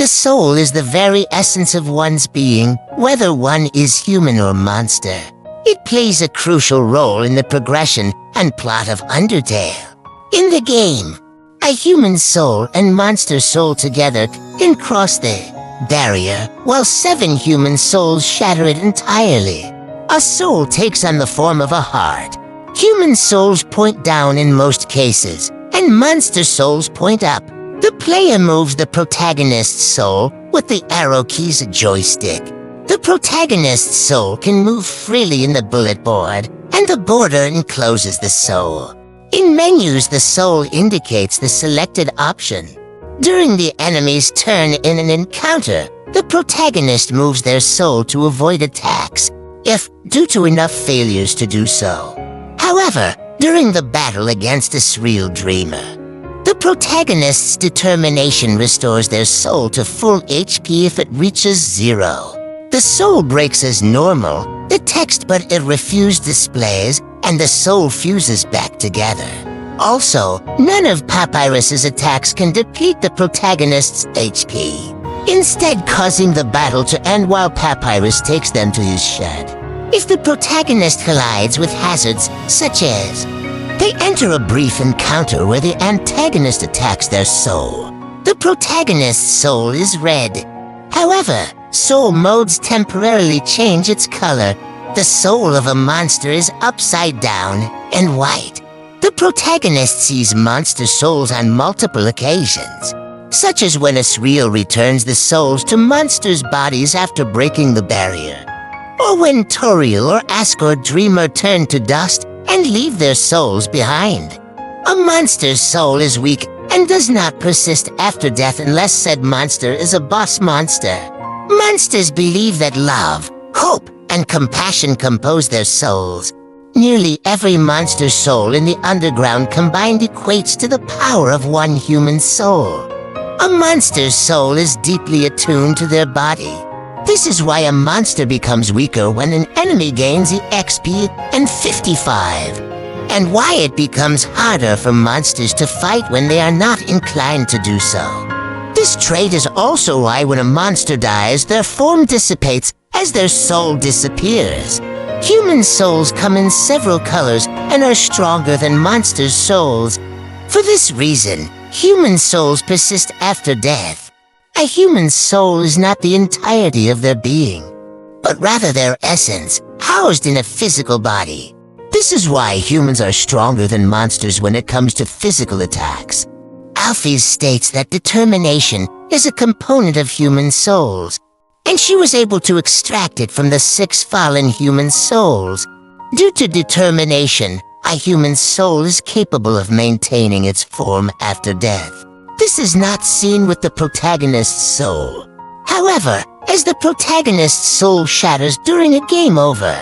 The soul is the very essence of one's being, whether one is human or monster. It plays a crucial role in the progression and plot of Undertale. In the game, a human soul and monster soul together can cross the barrier, while 7 human souls shatter it entirely. A soul takes on the form of a heart. Human souls point down in most cases, and monster souls point up. The player moves the protagonist's soul with the arrow key's joystick. The protagonist's soul can move freely in the bullet board, and the border encloses the soul. In menus, the soul indicates the selected option. During the enemy's turn in an encounter, the protagonist moves their soul to avoid attacks, if due to enough failures to do so. However, during the battle against a surreal dreamer, the protagonist's determination restores their soul to full HP if it reaches 0. The soul breaks as normal, the text but it refused displays, and the soul fuses back together. Also, none of Papyrus's attacks can deplete the protagonist's HP, instead causing the battle to end while Papyrus takes them to his shed. If the protagonist collides with hazards such as they enter a brief encounter where the antagonist attacks their soul, the protagonist's soul is red. However, soul modes temporarily change its color. The soul of a monster is upside down and white. The protagonist sees monster souls on multiple occasions, such as when Asriel returns the souls to monsters' bodies after breaking the barrier, or when Toriel or Asgore Dreamer turn to dust and leave their souls behind. A monster's soul is weak and does not persist after death unless said monster is a boss monster. Monsters believe that love, hope, and compassion compose their souls. Nearly every monster's soul in the underground combined equates to the power of one human soul. A monster's soul is deeply attuned to their body. This is why a monster becomes weaker when an enemy gains XP and 55, and why it becomes harder for monsters to fight when they are not inclined to do so. This trait is also why when a monster dies, their form dissipates as their soul disappears. Human souls come in several colors and are stronger than monsters' souls. For this reason, human souls persist after death. A human soul is not the entirety of their being, but rather their essence, housed in a physical body. This is why humans are stronger than monsters when it comes to physical attacks. Alphys states that determination is a component of human souls, and she was able to extract it from the 6 fallen human souls. Due to determination, a human soul is capable of maintaining its form after death. This is not seen with the protagonist's soul. However, as the protagonist's soul shatters during a game over,